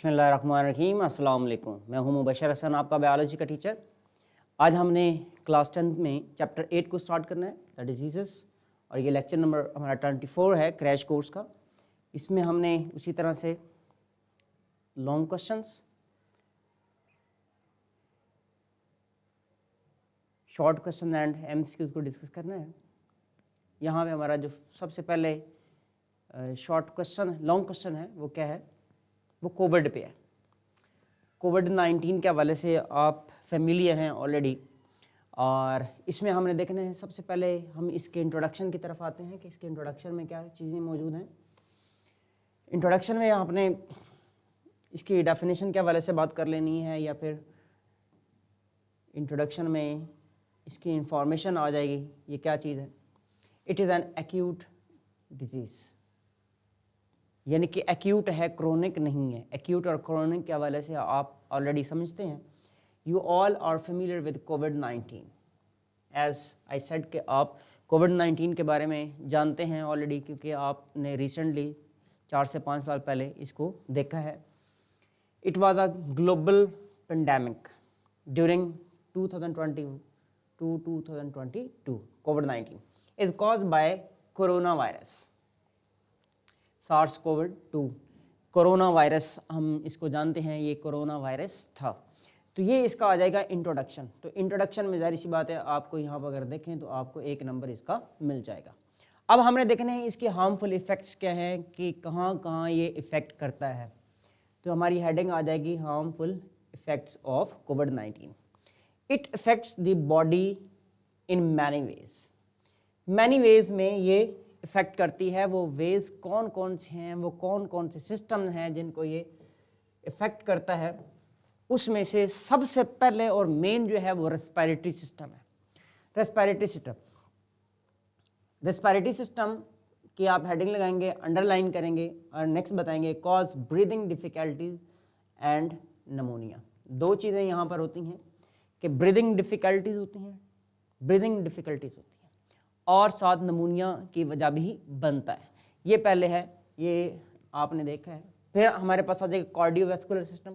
बिस्मिल्लाहिर्रहमानिर्रहीम। अस्सलाम वालेकुम। मैं हूं मुबशर हसन, आपका बायोलॉजी का टीचर। आज हमने क्लास 10 में चैप्टर 8 को स्टार्ट करना है, द डिजीज़ेस, और ये लेक्चर नंबर हमारा 24 है क्रैश कोर्स का। इसमें हमने उसी तरह से long questions, short question and MCQs को डिस्कस करना है। यहाँ पे हमारा जो सबसे पहले लॉन्ग क्वेश्चन है वो क्या है, वो कोविड पे है। कोविड-19 के हवाले से आप फेमिलियर हैं ऑलरेडी, और इसमें हमने देखना है सबसे पहले हम इसके इंट्रोडक्शन की तरफ आते हैं कि इसके इंट्रोडक्शन में क्या चीज़ें मौजूद हैं। इंट्रोडक्शन में आपने इसकी डेफिनेशन के हवाले से बात कर लेनी है, या फिर इंट्रोडक्शन में इसकी इंफॉर्मेशन आ जाएगी ये क्या चीज़ है। It is an acute disease, यानी कि एक्यूट है, क्रोनिक नहीं है। एक्यूट और क्रोनिक के हवाले से आप ऑलरेडी समझते हैं। You all are familiar with कोविड-19, एज आई सेड कि आप कोविड-19 के बारे में जानते हैं ऑलरेडी, क्योंकि आपने रिसेंटली 4 से 5 साल पहले इसको देखा है। It was a global pandemic during 2020 to 2022. COVID-19 is caused by coronavirus, SARS-CoV-2। Corona virus हम इसको जानते हैं, ये कोरोना वायरस था। तो ये इसका आ जाएगा इंट्रोडक्शन। तो इंट्रोडक्शन में जाहिर सी बात है, आपको यहाँ पर अगर देखें तो आपको 1 नंबर इसका मिल जाएगा। अब हमने देखने हैं इसके हार्मफुल इफ़ेक्ट्स क्या हैं, कि कहाँ कहाँ ये इफ़ेक्ट करता है। तो हमारी हेडिंग आ जाएगी harmful effects of covid. It affects the body in many ways. Many ways में ये इफ़ेक्ट करती है। वो वेज कौन कौन से हैं, वो कौन कौन से सिस्टम हैं जिनको ये इफ़ेक्ट करता है। उसमें से सबसे पहले और मेन जो है वो रेस्पिरेटरी सिस्टम है। रेस्पिरेटरी सिस्टम की आप हेडिंग लगाएंगे, अंडरलाइन करेंगे और नेक्स्ट बताएंगे cause breathing difficulties and pneumonia. 2 चीज़ें यहाँ पर होती हैं कि ब्रीदिंग डिफ़िकल्टीज होती हैं और साथ नमूनिया की वजह भी बनता है। ये पहले है, ये आपने देखा है। फिर हमारे पास आ जाएगा कार्डियोवैस्कुलर सिस्टम।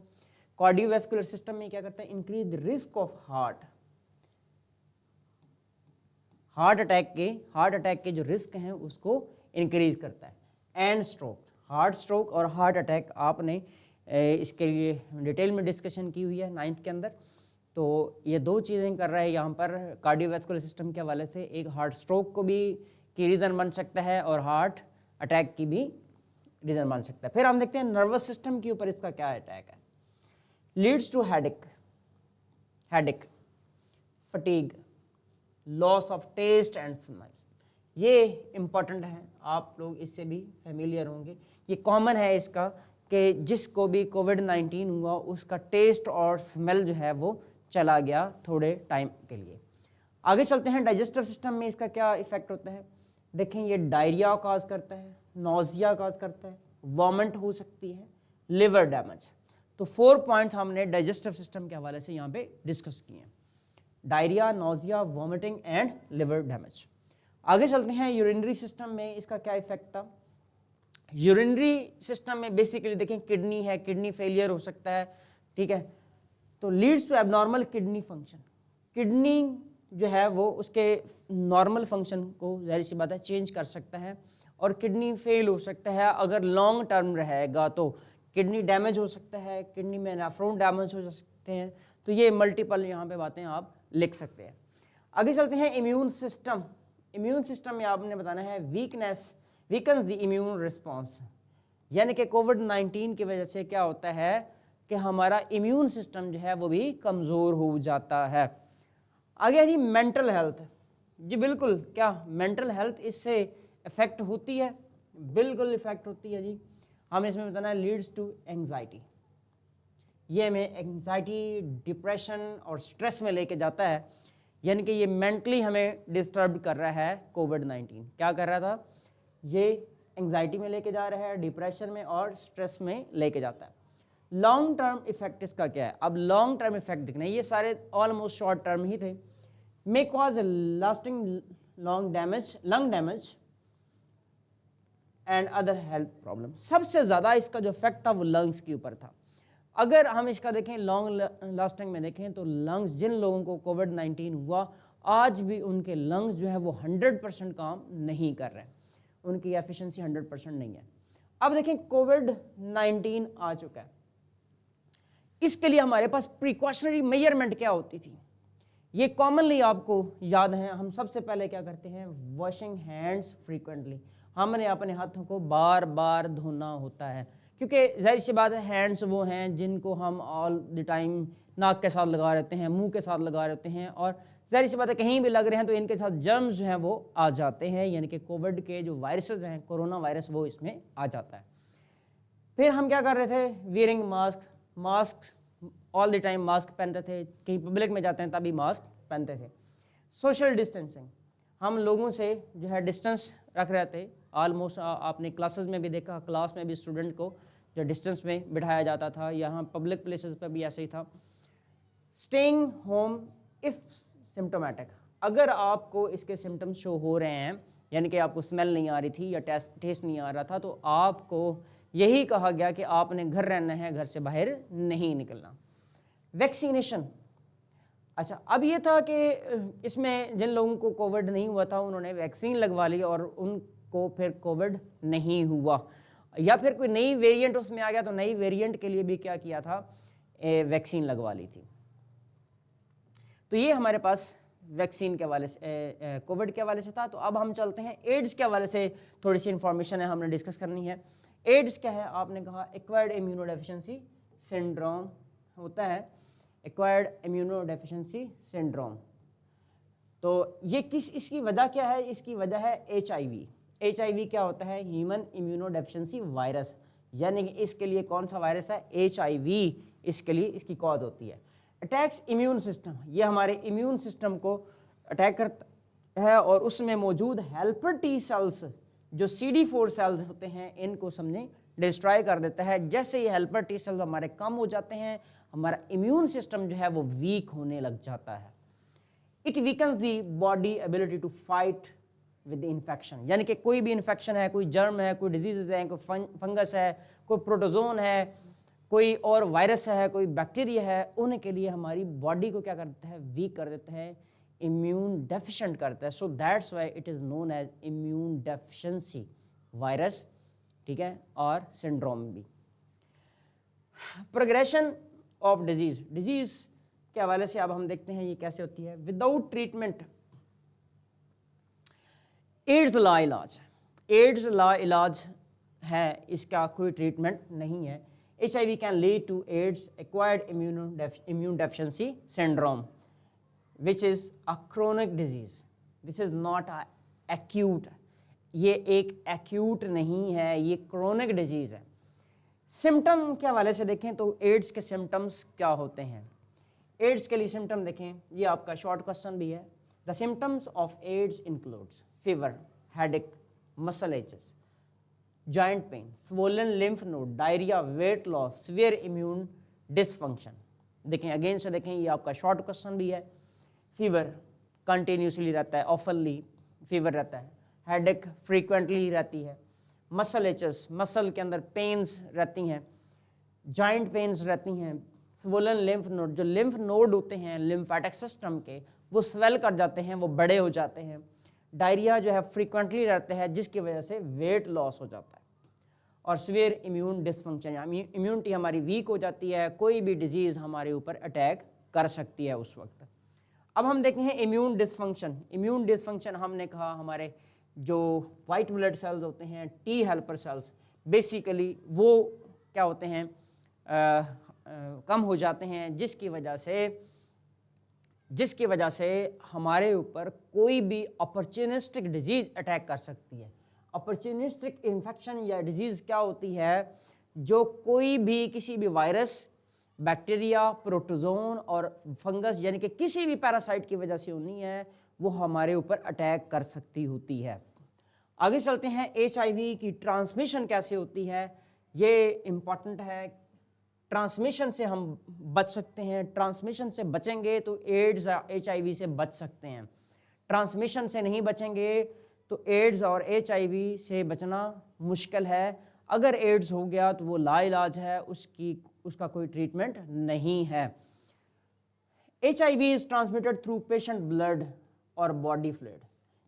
कार्डियोवैस्कुलर सिस्टम में क्या करता है, increase the risk of heart attack के जो रिस्क हैं उसको इंक्रीज करता है। एंड स्ट्रोक, हार्ट स्ट्रोक और हार्ट अटैक आपने इसके लिए डिटेल में डिस्कशन की हुई है 9th के अंदर। तो ये 2 चीज़ें कर रहा है यहाँ पर कार्डियोवैस्कुलर सिस्टम के हवाले से। एक हार्ट स्ट्रोक को भी की रीज़न बन सकता है और हार्ट अटैक की भी रीज़न बन सकता है। फिर हम देखते हैं नर्वस सिस्टम के ऊपर इसका क्या अटैक है। Leads to headache, fatigue, loss of taste and smell. ये इंपॉर्टेंट है, आप लोग इससे भी फेमिलियर होंगे। ये कॉमन है इसका कि जिसको भी कोविड-19 हुआ उसका टेस्ट और स्मेल जो है वो चला गया थोड़े टाइम के लिए। आगे चलते हैं, डाइजेस्टिव सिस्टम में इसका क्या इफेक्ट होता है। देखें, ये डायरिया काज करता है, नोजिया काज करता है, वॉमिट हो सकती है, लिवर डैमेज। तो 4 पॉइंट्स हमने डाइजेस्टिव सिस्टम के हवाले से यहाँ पे डिस्कस किए हैं। Diarrhoea, nausea, vomiting and liver damage. आगे चलते हैं, यूरिनरी सिस्टम में इसका क्या इफेक्ट था। यूरिनरी सिस्टम में बेसिकली देखें किडनी है, किडनी फेलियर हो सकता है, ठीक है। तो leads to abnormal kidney function. Kidney जो है वो उसके नॉर्मल फंक्शन को जाहिर सी बात है चेंज कर सकता है, और किडनी फेल हो सकता है। अगर लॉन्ग टर्म रहेगा तो किडनी डैमेज हो सकता है, किडनी में नेफ्रॉन डैमेज हो सकते हैं। तो ये मल्टीपल यहाँ पे बातें आप लिख सकते हैं। आगे चलते हैं, इम्यून सिस्टम। इम्यून सिस्टम में आपने बताना है वीकन्स द इम्यून रिस्पॉन्स, यानी कि कोविड-19 की वजह से क्या होता है कि हमारा इम्यून सिस्टम जो है वो भी कमज़ोर हो जाता है। आगे है जी मेंटल हेल्थ। जी बिल्कुल, क्या मेंटल हेल्थ इससे इफ़ेक्ट होती है? बिल्कुल इफ़ेक्ट होती है जी। हमें इसमें बताना है लीड्स टू एंग्जाइटी। ये हमें एंग्जाइटी, डिप्रेशन और स्ट्रेस में लेके जाता है, यानी कि ये मेंटली हमें डिस्टर्ब कर रहा है। कोविड-19 क्या कर रहा था, ये एंग्जाइटी में लेके जा रहा है, डिप्रेशन में और स्ट्रेस में लेके जाता है। लॉन्ग टर्म इफेक्ट इसका क्या है। अब लॉन्ग टर्म इफेक्ट दिखना है, ये सारे ऑलमोस्ट शॉर्ट टर्म ही थे। May cause lasting lung damage and other health problem. सबसे ज़्यादा इसका जो इफेक्ट था वो लंग्स के ऊपर था। अगर हम इसका देखें लॉन्ग लास्टिंग में देखें तो लंग्स, जिन लोगों को कोविड-19 हुआ आज भी उनके लंग्स जो है वो 100% काम नहीं कर रहे हैं, उनकी एफिशिएंसी 100% नहीं है। अब देखें कोविड-19 आ चुका है, इसके लिए हमारे पास प्रिकॉशनरी मेजरमेंट क्या होती थी, ये कॉमनली आपको याद है। हम सबसे पहले क्या करते हैं, वॉशिंग हैंड्स फ्रीक्वेंटली, हमने अपने हाथों को बार बार धोना होता है, क्योंकि जाहिर सी बात है हैंड्स वो हैं जिनको हम ऑल द टाइम नाक के साथ लगा रहते हैं, मुंह के साथ लगा रहते हैं, और जाहिर सी बात है कहीं भी लग रहे हैं तो इनके साथ जर्म्स जो हैं वो आ जाते हैं, यानी कि कोविड के जो वायरसेस हैं, कोरोना वायरस, वो इसमें आ जाता है। फिर हम क्या कर रहे थे, wearing mask all the time mask पहनते थे, कहीं पब्लिक में जाते हैं तभी मास्क पहनते थे। सोशल डिस्टेंसिंग, हम लोगों से जो है डिस्टेंस रख रहे थे, ऑलमोस्ट आपने क्लासेस में भी देखा, क्लास में भी स्टूडेंट को जो डिस्टेंस में बिठाया जाता था, यहाँ पब्लिक प्लेसेस पर भी ऐसे ही था। स्टेइंग होम इफ़ सिम्टोमेटिक, अगर आपको इसके सिम्टम्स शो हो रहे हैं, यानी कि आपको स्मेल नहीं आ रही थी या टेस्ट नहीं आ रहा था, तो आपको यही कहा गया कि आपने घर रहना है, घर से बाहर नहीं निकलना। वैक्सीनेशन, अच्छा अब ये था कि इसमें जिन लोगों को कोविड नहीं हुआ था उन्होंने वैक्सीन लगवा ली और उनको फिर कोविड नहीं हुआ, या फिर कोई नई वेरिएंट उसमें आ गया तो नई वेरिएंट के लिए भी क्या किया था, वैक्सीन लगवा ली थी। तो ये हमारे पास वैक्सीन के हवाले से, कोविड के हवाले से था। तो अब हम चलते हैं एड्स के हवाले से, थोड़ी सी इंफॉर्मेशन है हमने डिस्कस करनी है। एड्स क्या है, आपने कहा एक्वायर्ड इम्यूनोडेफिशिएंसी सिंड्रोम होता है, एक्वायर्ड इम्यूनोडेफिशिएंसी सिंड्रोम। तो ये इसकी वजह क्या है, इसकी वजह है HIV। HIV क्या होता है, ह्यूमन इम्यूनोडेफिशिएंसी वायरस, यानी कि इसके लिए कौन सा वायरस है, HIV, इसके लिए इसकी कॉज होती है। अटैक्स इम्यून सिस्टम, ये हमारे इम्यून सिस्टम को अटैक करता है और उसमें मौजूद हेल्पर टी सेल्स जो CD4 सेल्स होते हैं इनको समझें डिस्ट्रॉय कर देता है। जैसे ये हेल्पर टी सेल्स हमारे कम हो जाते हैं, हमारा इम्यून सिस्टम जो है वो वीक होने लग जाता है। It weakens the body ability to fight with infection, यानी कि कोई भी इन्फेक्शन है, कोई जर्म है, कोई डिजीज है, कोई फंगस है, कोई प्रोटोजोन है, कोई और वायरस है, कोई बैक्टीरिया है, उनके लिए हमारी बॉडी को क्या कर देता है, वीक कर देता है, इम्यून डेफिशिएंट करता है। So that's why it is known as immune deficiency virus, ठीक है, और सिंड्रोम भी। प्रोग्रेशन ऑफ डिजीज के हवाले से अब हम देखते हैं ये कैसे होती है। विदाउट ट्रीटमेंट, एड्स लाइलाज, एड्स लाइलाज है, इसका कोई ट्रीटमेंट नहीं है। HIV can lead to AIDS, acquired immune deficiency syndrome, which is a chronic disease. This is not a acute. ये एक acute नहीं है, ये chronic disease है। सिम्टम के हवाले से देखें तो एड्स के सिम्टम्स क्या होते हैं। एड्स के लिए सिम्टम देखें, ये आपका शॉर्ट क्वेश्चन भी है। The symptoms of AIDS includes fever, headache, muscle aches, joint pain, swollen lymph node, diarrhoea, weight loss, severe immune dysfunction. देखें अगेन से देखें, ये आपका शॉर्ट क्वेश्चन भी है। फीवर कंटिन्यूसली रहता है, ऑफनली फीवर रहता है। हेडेक फ्रीक्वेंटली रहती है। मसल एचेस, मसल के अंदर पेन्स रहती हैं। जॉइंट पेन्स रहती हैं। स्वोलन लिम्फ नोड, जो लिम्फ नोड होते हैं लिम्फेटिक सिस्टम के, वो स्वेल कर जाते हैं, वो बड़े हो जाते हैं। डायरिया जो है फ्रीक्वेंटली रहता है, जिसकी वजह से वेट लॉस हो जाता है। और सीवियर इम्यून डिसफंक्शन, इम्यूनिटी हमारी वीक हो जाती है, कोई भी डिजीज़ हमारे ऊपर अटैक कर सकती है उस वक्त। अब हम देखते हैं इम्यून डिसफंक्शन। इम्यून डिसफंक्शन हमने कहा हमारे जो वाइट ब्लड सेल्स होते हैं, टी हेल्पर सेल्स, बेसिकली वो क्या होते हैं, कम हो जाते हैं, जिसकी वजह से हमारे ऊपर कोई भी अपॉर्चुनिस्टिक डिजीज अटैक कर सकती है। अपॉर्चुनिस्टिक इन्फेक्शन या डिजीज़ क्या होती है, जो कोई भी किसी भी वायरस, बैक्टीरिया, प्रोटोजोन और फंगस यानी कि किसी भी पैरासाइट की वजह से होनी है, वो हमारे ऊपर अटैक कर सकती होती है। आगे चलते हैं, HIV की ट्रांसमिशन कैसे होती है, ये इम्पॉर्टेंट है। ट्रांसमिशन से हम बच सकते हैं, ट्रांसमिशन से बचेंगे तो एड्स HIV से बच सकते हैं। ट्रांसमिशन से नहीं बचेंगे तो एड्स और HIV से बचना मुश्किल है। अगर एड्स हो गया तो वो लाइलाज है, उसका कोई ट्रीटमेंट नहीं है। HIV is transmitted through patient blood और बॉडी फ्लूइड,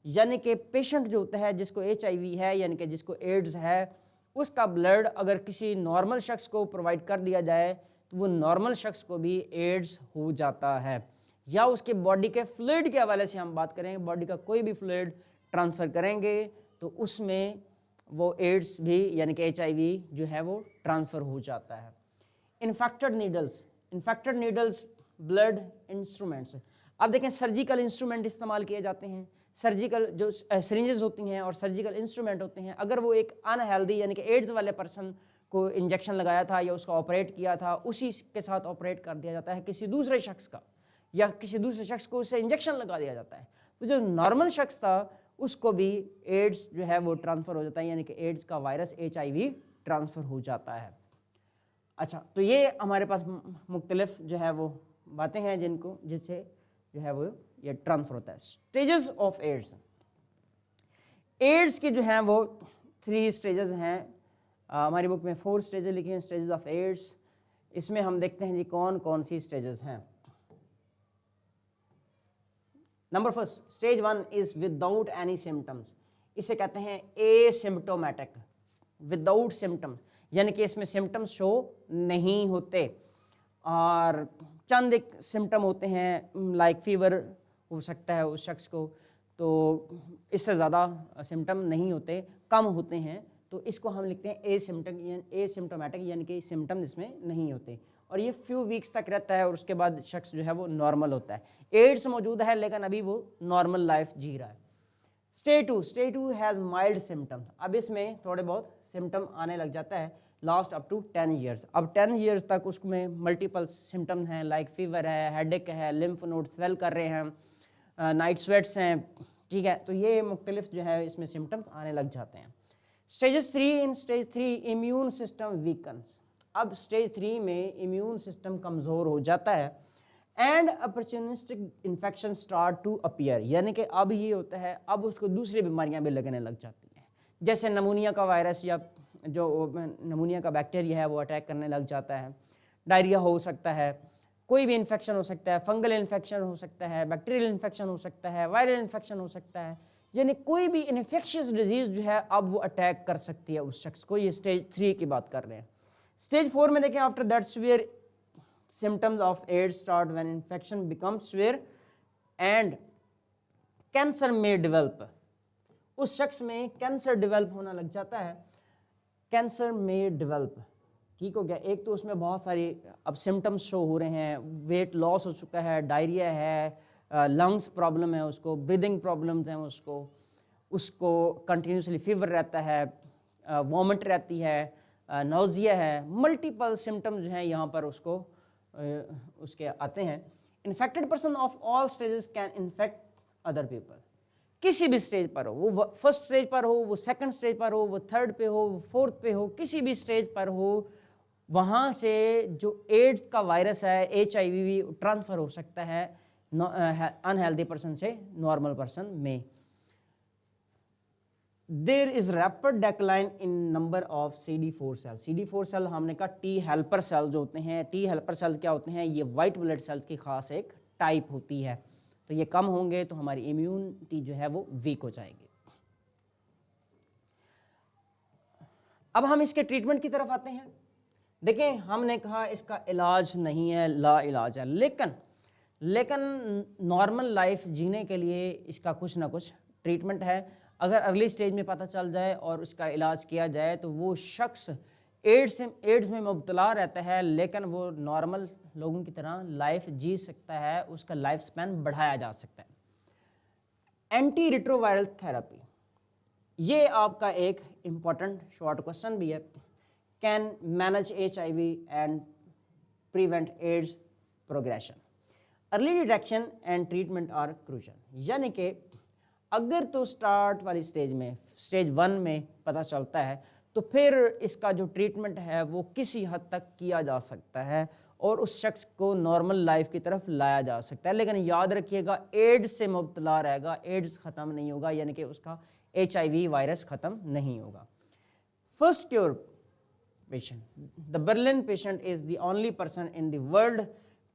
यानी कि पेशेंट जो होता है जिसको HIV है यानी कि जिसको एड्स है, उसका ब्लड अगर किसी नॉर्मल शख्स को प्रोवाइड कर दिया जाए तो वो नॉर्मल शख्स को भी एड्स हो जाता है। या उसके बॉडी के फ्लूइड के हवाले से हम बात करें, बॉडी का कोई भी फ्लूइड ट्रांसफ़र करेंगे तो उसमें वो एड्स भी यानी कि HIV जो है वो ट्रांसफ़र हो जाता है। इन्फेक्टेड नीडल्स ब्लड इंस्ट्रूमेंट्स, अब देखें सर्जिकल इंस्ट्रूमेंट इस्तेमाल किए जाते हैं, सर्जिकल जो सिरिंजेस होती हैं और सर्जिकल इंस्ट्रूमेंट होते हैं, अगर वो एक अनहेल्दी यानी कि एड्स वाले पर्सन को इंजेक्शन लगाया था या उसका ऑपरेट किया था, उसी के साथ ऑपरेट कर दिया जाता है किसी दूसरे शख्स का, या किसी दूसरे शख्स को उससे इंजेक्शन लगा दिया जाता है, तो जो नॉर्मल शख्स था उसको भी एड्स जो है वो ट्रांसफ़र हो जाता है, यानी कि एड्स का वायरस HIV ट्रांसफ़र हो जाता है। अच्छा, तो ये हमारे पास मुख्तलिफ जो है वो बातें हैं जिससे जो है वो ये ट्रांसफ़र होता है। स्टेजेस ऑफ एड्स की जो हैं वो 3 स्टेजेस हैं, हमारी बुक में 4 स्टेजेस लिखे हैं स्टेजेस ऑफ एड्स। इसमें हम देखते हैं जी कौन कौन सी स्टेजेस हैं। Number first, stage 1 is without any symptoms, इसे कहते हैं एसिम्प्टोमेटिक, विदाउट सिम्टम, यानी कि इसमें सिम्टम्स शो नहीं होते और चंद एक सिम्टम होते हैं, लाइक फीवर हो सकता है उस शख्स को, तो इससे ज़्यादा सिम्टम नहीं होते, कम होते हैं, तो इसको हम लिखते हैं एसिम्प्टोमेटिक, यानी कि सिम्टम इसमें नहीं होते और ये फ्यू वीक्स तक रहता है और उसके बाद शख्स जो है वो नॉर्मल होता है। एड्स मौजूद है लेकिन अभी वो नॉर्मल लाइफ जी रहा है। स्टेज 2 हैज़ माइल्ड सिम्टम्स, अब इसमें थोड़े बहुत सिम्टम आने लग जाता है, लास्ट अप टू 10 ईयर्स, अब 10 ईयर्स तक उसमें मल्टीपल सिम्टम्स हैं, लाइक फीवर है, हेडेक है, लिम्फ नोड स्वेल कर रहे हैं, नाइट स्वेट्स हैं, ठीक है, तो ये मुख्तलिफ जो है इसमें सिम्टम्स आने लग जाते हैं। In stage 3 immune system weakens, अब स्टेज 3 में इम्यून सिस्टम कमज़ोर हो जाता है and opportunistic infection start to appear, यानी कि अब ये होता है अब उसको दूसरी बीमारियां भी लगने लग जाती हैं, जैसे नमूनिया का वायरस या जो नमूनिया का बैक्टीरिया है वो अटैक करने लग जाता है, डायरिया हो सकता है, कोई भी इन्फेक्शन हो सकता है, फंगल इन्फेक्शन हो सकता है, बैक्टीरियल इन्फेक्शन हो सकता है, वायरल इन्फेक्शन हो सकता है, यानी कोई भी इन्फेक्शियस डिजीज़ जो है अब वो अटैक कर सकती है उस शख्स को। ये स्टेज 3 की बात कर रहे हैं। स्टेज 4 में देखें, after that severe symptoms of AIDS start when infection becomes severe and cancer में डेवलप, उस शख्स में कैंसर डेवलप होना लग जाता है, कैंसर में डेवलप, ठीक हो गया। एक तो उसमें बहुत सारी अब सिम्टम्स शो हो रहे हैं, वेट लॉस हो चुका है, डायरिया है, लंग्स प्रॉब्लम है उसको, ब्रीदिंग प्रॉब्लम्स हैं उसको कंटिन्यूसली फीवर रहता है, वॉमिट रहती है, नोजिया है, मल्टीपल सिम्टम्स जो हैं यहाँ पर उसके आते हैं। Infected person of all stages can infect other people, किसी भी स्टेज पर हो, वो फर्स्ट स्टेज पर हो, वो सेकंड स्टेज पर हो, वो थर्ड पे हो, वो फोर्थ पे हो, किसी भी स्टेज पर हो, वहाँ से जो एड्स का वायरस है HIV ट्रांसफ़र हो सकता है अनहेल्दी पर्सन से नॉर्मल पर्सन में। There is rapid decline in number of CD4 cell, CD4 cell हमने कहा T हेल्पर सेल जो होते हैं, T हेल्पर सेल क्या होते हैं, ये वाइट ब्लड सेल्स की खास एक टाइप होती है, तो ये कम होंगे तो हमारी इम्यूनिटी जो है वो वीक हो जाएगी। अब हम इसके ट्रीटमेंट की तरफ आते हैं। देखें, हमने कहा इसका इलाज नहीं है, ला इलाज है, लेकिन नॉर्मल लाइफ जीने के लिए इसका कुछ ना कुछ ट्रीटमेंट है। अगर अर्ली स्टेज में पता चल जाए और उसका इलाज किया जाए तो वो शख्स एड्स में मुब्तला रहता है लेकिन वो नॉर्मल लोगों की तरह लाइफ जी सकता है, उसका लाइफ स्पैन बढ़ाया जा सकता है। एंटी रिट्रोवायरल थेरेपी, ये आपका एक इम्पॉर्टेंट शॉर्ट क्वेश्चन भी है। Can manage HIV and prevent AIDS progression, early detection and treatment are crucial, यानी कि अगर तो स्टार्ट वाली स्टेज में स्टेज 1 में पता चलता है तो फिर इसका जो ट्रीटमेंट है वो किसी हद तक किया जा सकता है और उस शख्स को नॉर्मल लाइफ की तरफ लाया जा सकता है। लेकिन याद रखिएगा, एड्स से मुब्तला रहेगा, एड्स ख़त्म नहीं होगा, यानी कि उसका HIV वायरस ख़त्म नहीं होगा। First cure patient. The Berlin patient is the only person in the world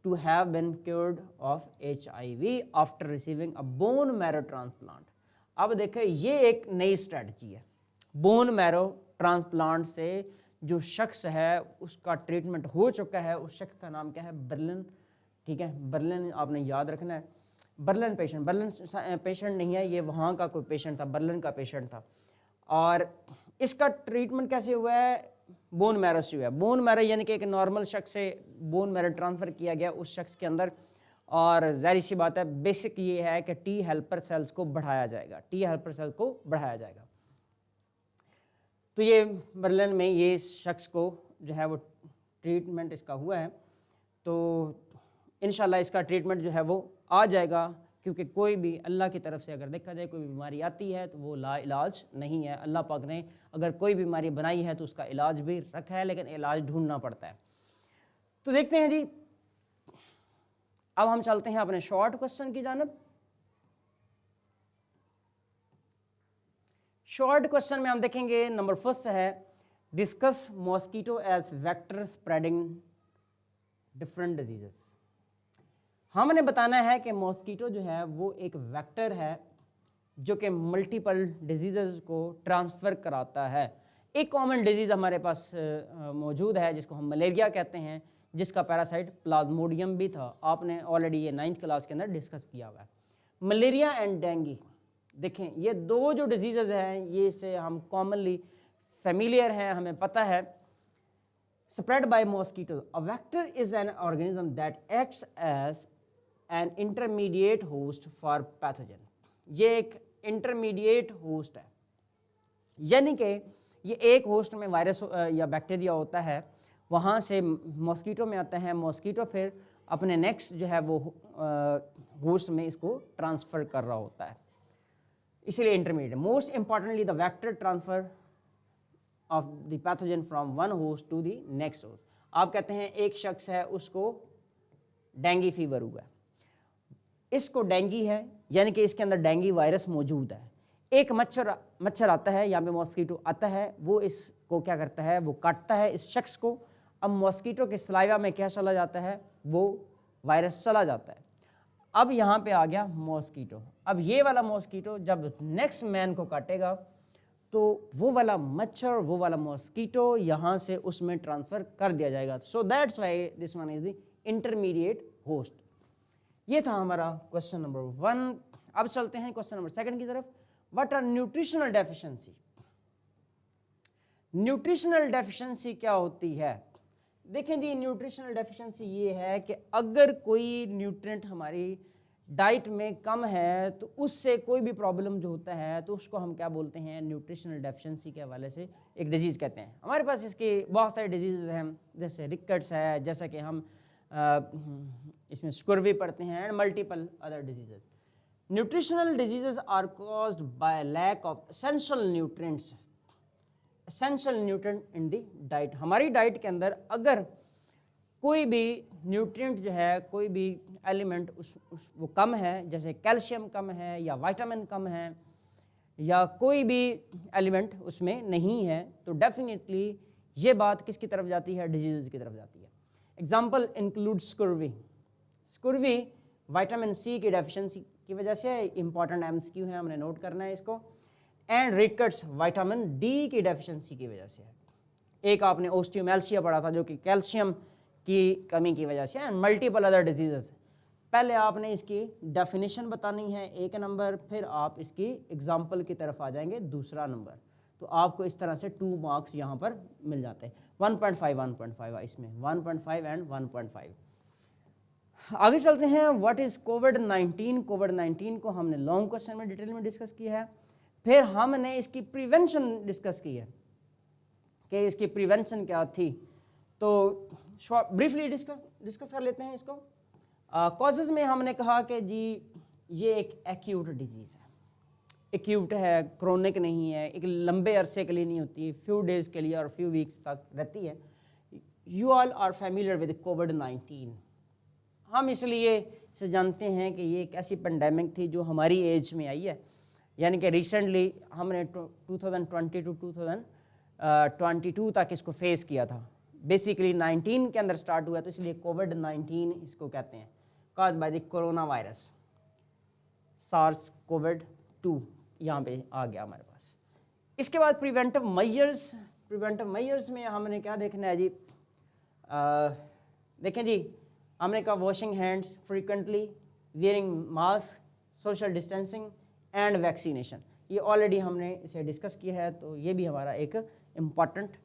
to have been cured of HIV after receiving a bone marrow transplant. अब देखें ये एक नई स्ट्रैटेजी है। बोन मैरो ट्रांसप्लांट से जो शख्स है उसका ट्रीटमेंट हो चुका है, उस शख्स का नाम क्या है? बर्लिन। ठीक है, बर्लिन आपने याद रखना है। बर्लिन पेशेंट नहीं है, ये वहाँ का कोई पेशेंट था, बर्लिन का पेशेंट था। और इसका ट्रीटमेंट कैसे हुआ है? बोन मैरो से हुआ है। बोन मैरो यानी कि एक नॉर्मल शख्स से बोन मैरो ट्रांसफ़र किया गया उस शख्स के अंदर, और जाहिर सी बात है बेसिक ये है कि टी हेल्पर सेल्स को बढ़ाया जाएगा, टी हेल्पर सेल्स को बढ़ाया जाएगा। तो ये बर्लिन में ये शख्स को जो है वो ट्रीटमेंट इसका हुआ है, तो इंशाल्लाह इसका ट्रीटमेंट जो है वो आ जाएगा, क्योंकि कोई भी अल्लाह की तरफ से अगर देखा जाए कोई बीमारी आती है तो वो ला इलाज नहीं है। अल्लाह पाक ने अगर कोई बीमारी बनाई है तो उसका इलाज भी रखा है, लेकिन इलाज ढूंढना पड़ता है। तो देखते हैं जी, अब हम चलते हैं अपने शॉर्ट क्वेश्चन की जानिब। शॉर्ट क्वेश्चन में हम देखेंगे नंबर फर्स्ट है, discuss mosquito as vector spreading different diseases. हमने बताना है कि मॉस्किटो जो है वो एक वेक्टर है जो कि मल्टीपल डिजीज़ को ट्रांसफ़र कराता है। एक कॉमन डिजीज़ हमारे पास मौजूद है जिसको हम मलेरिया कहते हैं, जिसका पैरासाइट प्लाज्मोडियम भी था। आपने ऑलरेडी ये 9th क्लास के अंदर डिस्कस किया हुआ है। मलेरिया एंड डेंगू, देखें ये दो जो डिजीज़ हैं ये से हम कॉमनली फेमिलियर हैं, हमें पता है। Spread by mosquito, a vector is an organism that acts as an intermediate host for pathogen. ये एक इंटरमीडिएट होस्ट है, यानी कि ये एक होस्ट में वायरस या बैक्टीरिया होता है, वहाँ से मॉस्किटो में आता है, मॉस्किटो फिर अपने नेक्स्ट जो है वो होस्ट में इसको ट्रांसफ़र कर रहा होता है, इसलिए intermediate. Most importantly the vector transfer of the pathogen from one host to the next host. आप कहते हैं एक शख्स है उसको डेंगू फीवर हुआ है, इसको डेंगू है यानी कि इसके अंदर डेंगू वायरस मौजूद है। एक मच्छर आता है, यहाँ पे मॉस्किटो आता है, वो इसको क्या करता है, वो काटता है इस शख्स को। अब मॉस्किटो के सलाइवा में क्या चला जाता है, वो वायरस चला जाता है। अब यहाँ पे आ गया मॉस्किटो। अब ये वाला मॉस्किटो जब नेक्स्ट मैन को काटेगा तो वो वाला मच्छर, वो वाला मॉस्किटो यहाँ से उसमें ट्रांसफ़र कर दिया जाएगा। सो that's why this one is the intermediate host. ये था हमारा क्वेश्चन नंबर 1। अब चलते हैं क्वेश्चन नंबर 2 की तरफ। What are nutritional deficiency? Nutritional deficiency क्या होती है? देखें जी, न्यूट्रिशनल डेफिशिएंसी ये है कि अगर कोई न्यूट्रिएंट हमारी डाइट में कम है तो उससे कोई भी प्रॉब्लम जो होता है तो उसको हम क्या बोलते हैं, न्यूट्रिशनल डेफिशिएंसी के हवाले से एक डिजीज़ कहते हैं। हमारे पास इसकी बहुत सारे डिजीज़ हैं, जैसे रिकेट्स है, जैसा कि हम इसमें स्कर्वी पढ़ते हैं, and multiple other diseases. Nutritional diseases are caused by lack of essential nutrients, essential nutrient in the diet. हमारी डाइट के अंदर अगर कोई भी न्यूट्रिएंट जो है, कोई भी एलिमेंट वो कम है, जैसे कैल्शियम कम है या विटामिन कम है या कोई भी एलिमेंट उसमें नहीं है, तो डेफिनेटली ये बात किसकी तरफ जाती है, डिजीज़ की तरफ जाती है। Example include scurvy. Scurvy vitamin C की डेफिशिएंसी की वजह से, इंपॉर्टेंट MCQ है, हमने नोट करना है इसको। एंड रिकेट्स विटामिन डी की डेफिशिएंसी की वजह से है। एक आपने ओस्टियोमेलासिया पढ़ा था जो कि कैल्शियम की कमी की वजह से, एंड मल्टीपल अदर डिजीजेस। पहले आपने इसकी डेफिनेशन बतानी है 1 नंबर, फिर आप इसकी एग्जाम्पल की तरफ आ जाएंगे 2 नंबर। तो आपको इस तरह से 2 मार्क्स यहाँ पर मिल जाते हैं। 1.5 1.5 इसमें 1.5 एंड 1.5। आगे चलते हैं। व्हाट इज़ कोविड-19? कोविड-19 को हमने लॉन्ग क्वेश्चन में डिटेल में डिस्कस किया है। फिर हमने इसकी प्रिवेंशन डिस्कस की है कि इसकी प्रिवेंशन क्या थी, तो ब्रीफली डिस्कस कर लेते हैं इसको। कॉजेज़ में हमने कहा कि जी ये एक एक्यूट डिजीज़ है, एक्यूट है, क्रोनिक नहीं है, एक लंबे अरसे के लिए नहीं होती, फ्यू डेज़ के लिए और फ्यू वीक्स तक रहती है। You all are familiar with कोविड-19। हम इसलिए इसे जानते हैं कि ये एक ऐसी पेंडेमिक थी जो हमारी एज में आई है, यानी कि रिसेंटली हमने 2020 to 22 तक इसको फेस किया था। बेसिकली 19 के अंदर स्टार्ट हुआ, तो इसलिए कोविड-19 इसको कहते हैं, caused by the corona virus, SARS COVID two यहाँ पे आ गया हमारे पास। इसके बाद प्रिवेंटिव मेजर्स में हमने क्या देखना है जी, देखें जी, हमने कहा washing hands frequently, wearing mask, social distancing and vaccination. ये ऑलरेडी हमने इसे डिस्कस किया है, तो ये भी हमारा एक इम्पॉर्टेंट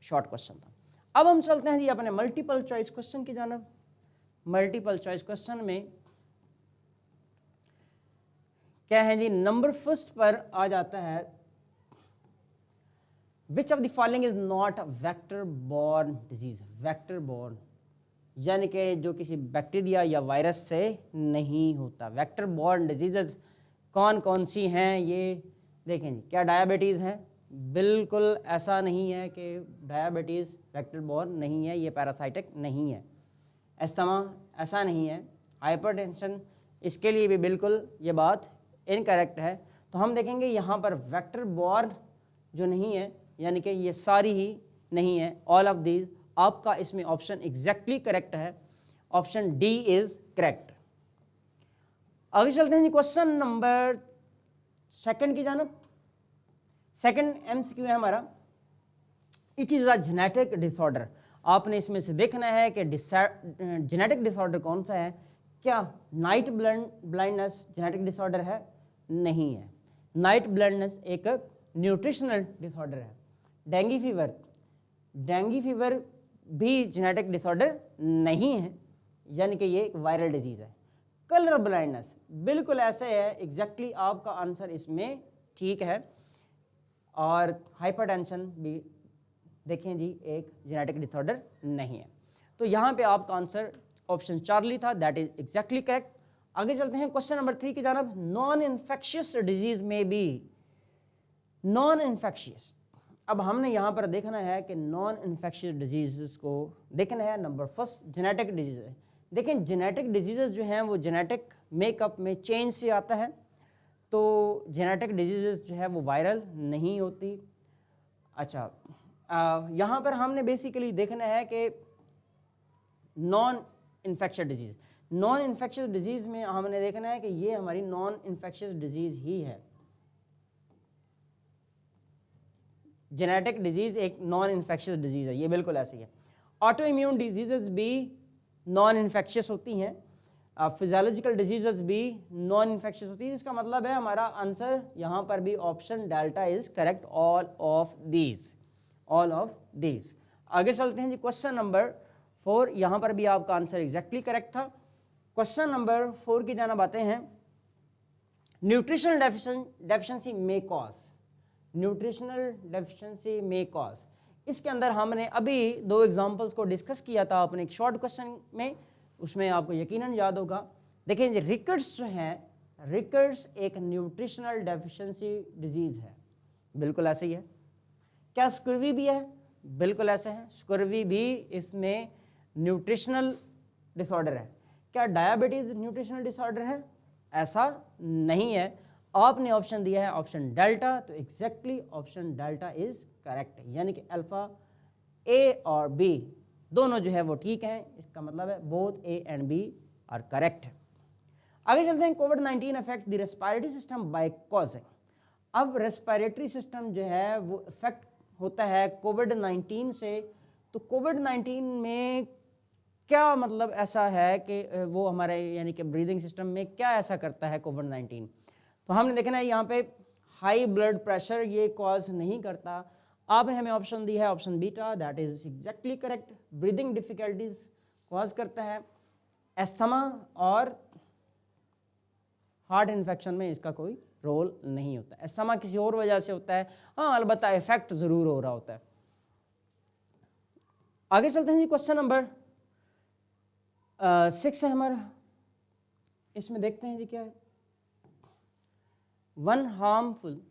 शॉर्ट क्वेश्चन था। अब हम चलते हैं जी अपने मल्टीपल चॉइस क्वेश्चन की जानब। मल्टीपल चॉइस क्वेश्चन में क्या है जी, नंबर फर्स्ट पर आ जाता है, which of the following is not vector borne disease. Vector borne यानी कि जो किसी बैक्टीरिया या वायरस से नहीं होता। वेक्टर बॉर्न डिजीजेज कौन कौन सी हैं ये देखें जी। क्या डायबिटीज़ है? बिल्कुल ऐसा नहीं है कि डायबिटीज़ वेक्टर बॉर्न नहीं है, ये पैरासाइटिक नहीं है। अस्थमा ऐसा नहीं है। हाइपरटेंशन, इसके लिए भी बिल्कुल ये बात इनकरेक्ट है। तो हम देखेंगे यहाँ पर वेक्टर बॉर्न जो नहीं है, यानी कि ये सारी ही नहीं है, ऑल ऑफ दीज। आपका इसमें ऑप्शन एग्जैक्टली करेक्ट है, ऑप्शन डी इज करेक्ट। आगे चलते हैं जी क्वेश्चन नंबर सेकंड की जानब। सेकंड एमसीक्यू है हमारा, it is a genetic disorder. आपने इसमें से देखना है कि जेनेटिक डिसऑर्डर कौन सा है। क्या नाइट ब्लाइंडनेस जेनेटिक डिसऑर्डर है? नहीं है। नाइट ब्लाइंडनेस एक न्यूट्रिशनल डिसऑर्डर है। डेंगू फीवर भी जेनेटिक डिसऑर्डर नहीं है, यानी कि ये एक वायरल डिजीज़ है। कलर ब्लाइंडनेस बिल्कुल ऐसे है, एग्जैक्टली आपका आंसर इसमें ठीक है। और हाइपरटेंशन भी देखें जी एक जेनेटिक डिसऑर्डर नहीं है। तो यहाँ पे आपका आंसर ऑप्शन चार्ली था, दैट इज एग्जैक्टली करेक्ट। आगे चलते हैं क्वेश्चन नंबर 3 की जानब। नॉन इन्फेक्शियस डिजीज में भी नॉन इन्फेक्शियस। अब हमने यहाँ पर देखना है कि नॉन इन्फेक्शियस डिजीज़ को देखना है। नंबर फर्स्ट जेनेटिक डिजीज़ है। देखें जेनेटिक डिजीज़ जो हैं वो जेनेटिक मेकअप में चेंज से आता है, तो जेनेटिक डिजीज़ जो है वो वायरल नहीं होती। अच्छा, यहाँ पर हमने बेसिकली देखना है कि non infectious disease, non infectious disease में हमने देखना है कि ये हमारी नॉन इन्फेक्शियस डिजीज़ ही है। जेनेटिक डिजीज़ एक नॉन इन्फेक्शियस डिजीज़ है, ये बिल्कुल ऐसी है। ऑटो इम्यून डिजीज़ भी नॉन इन्फेक्शियस होती हैं, फिजियोलॉजिकल डिजीज़ भी नॉन इन्फेक्शियस होती है। इसका मतलब है हमारा आंसर यहाँ पर भी option delta is correct, all of these. आगे चलते हैं जी क्वेश्चन नंबर 4। यहाँ पर भी आपका आंसर एग्जैक्टली करेक्ट था। क्वेश्चन नंबर 4 की जानब आते हैं। न्यूट्रिशनल डेफिशिएंसी में कॉज, न्यूट्रिशनल डेफिशिएंसी में कॉज, इसके अंदर हमने अभी 2 एग्जांपल्स को डिस्कस किया था अपने एक शॉर्ट क्वेश्चन में, उसमें आपको यकीनन याद होगा। देखिए ये रिकेट्स जो हैं, रिकेट्स एक न्यूट्रिशनल डेफिशिएंसी डिजीज़ है, बिल्कुल ऐसे ही है। क्या स्कर्वी भी है? बिल्कुल ऐसे है, स्कर्वी भी इसमें न्यूट्रिशनल डिसऑर्डर है। क्या डायबिटीज़ न्यूट्रिशनल डिसऑर्डर है? ऐसा नहीं है। आपने ऑप्शन दिया है ऑप्शन डेल्टा, तो exactly option delta is correct, यानी कि अल्फा ए और बी दोनों जो है वो ठीक हैं। इसका मतलब है both A and B are correct. आगे चलते हैं। कोविड-19 affect the respiratory system by causing. अब रेस्पिरेटरी सिस्टम जो है वो इफेक्ट होता है कोविड-19 से। तो कोविड-19 में क्या मतलब ऐसा है कि वो हमारे यानी कि ब्रीदिंग सिस्टम में क्या ऐसा करता है कोविड-19? तो हमने देखना है यहाँ पे हाई ब्लड प्रेशर ये कॉज नहीं करता। आपने हमें ऑप्शन दी है option beta, that is exactly correct. Breathing difficulties cause करता है। एस्थमा और हार्ट इन्फेक्शन में इसका कोई रोल नहीं होता। एस्थमा किसी और वजह से होता है, हाँ अलबत्ता इफेक्ट जरूर हो रहा होता है। आगे चलते हैं जी क्वेश्चन नंबर 6 है हमारा। इसमें देखते हैं जी क्या है। वन हार्मफुल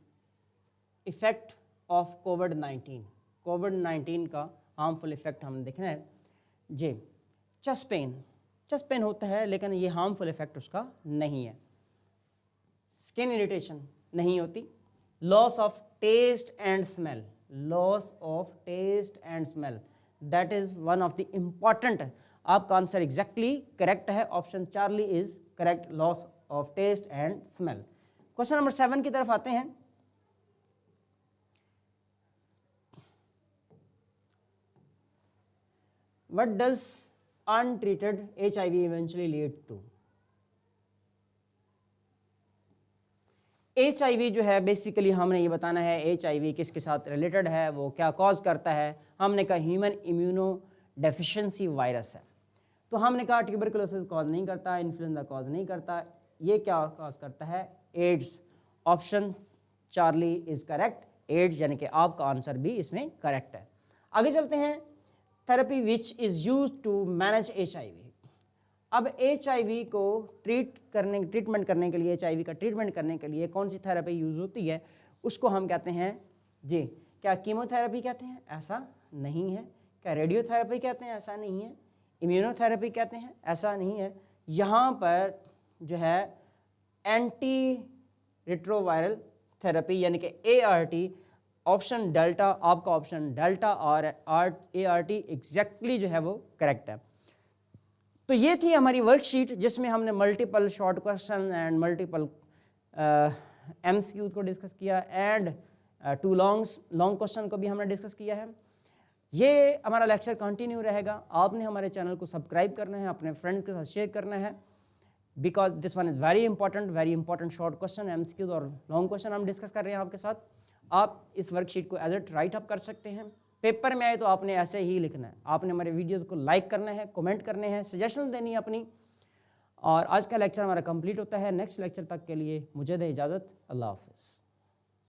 इफेक्ट ऑफ कोविड-19, कोविड-19 का हार्मफुल इफेक्ट हमने देखना है जी। चेस्ट पेन होता है, लेकिन ये हार्मफुल इफेक्ट उसका नहीं है। स्किन इरिटेशन नहीं होती। Loss of taste and smell, loss of taste and smell, that is one of the important. आपका आंसर एग्जैक्टली करेक्ट है, option Charlie is correct, loss of taste and smell. Question number 7 की तरफ आते हैं। What does untreated HIV eventually lead to? HIV जो है basically हमने ये बताना है HIV किसके साथ रिलेटेड है, वो क्या कॉज करता है। हमने कहा ह्यूमन इम्यूनो डेफिशिएंसी वायरस है, तो हमने कहा ट्यूबरकुलोसिस कॉज नहीं करता, इन्फ्लुएंजा कॉज नहीं करता, ये क्या कॉज करता है, AIDS. Option Charlie is correct, AIDS, यानी कि आपका आंसर भी इसमें करेक्ट है। आगे चलते हैं, therapy which is use to manage HIV। अब HIV को ट्रीटमेंट करने के लिए, HIV का ट्रीटमेंट करने के लिए कौन सी थेरेपी यूज़ होती है, उसको हम कहते हैं जी, क्या कीमोथेरेपी कहते हैं, ऐसा नहीं है। क्या रेडियोथेरेपी कहते हैं, ऐसा नहीं है। इम्यूनोथेरेपी कहते हैं, ऐसा नहीं है। यहाँ पर जो है एंटी रिट्रोवायरल थेरेपी यानी कि ART, ऑप्शन डेल्टा, आपका ऑप्शन डेल्टा और ART एग्जैक्टली जो है वो करेक्ट है। तो ये थी हमारी वर्कशीट जिसमें हमने multiple short question and multiple MCQs को डिस्कस किया एंड 2 लॉन्ग क्वेश्चन को भी हमने डिस्कस किया है। ये हमारा लेक्चर कंटिन्यू रहेगा। आपने हमारे चैनल को सब्सक्राइब करना है, अपने फ्रेंड्स के साथ शेयर करना है, because this one is very important short question, MCQs और लॉन्ग क्वेश्चन हम डिस्कस कर रहे हैं आपके साथ। आप इस वर्कशीट को एज इट राइट अप कर सकते हैं। पेपर में आए तो आपने ऐसे ही लिखना है, आपने हमारे वीडियोस को लाइक करना है, कमेंट करने हैं, सजेशन देनी है अपनी। और आज का लेक्चर हमारा कंप्लीट होता है। नेक्स्ट लेक्चर तक के लिए मुझे दें इजाज़त। अल्लाह हाफ़िज़।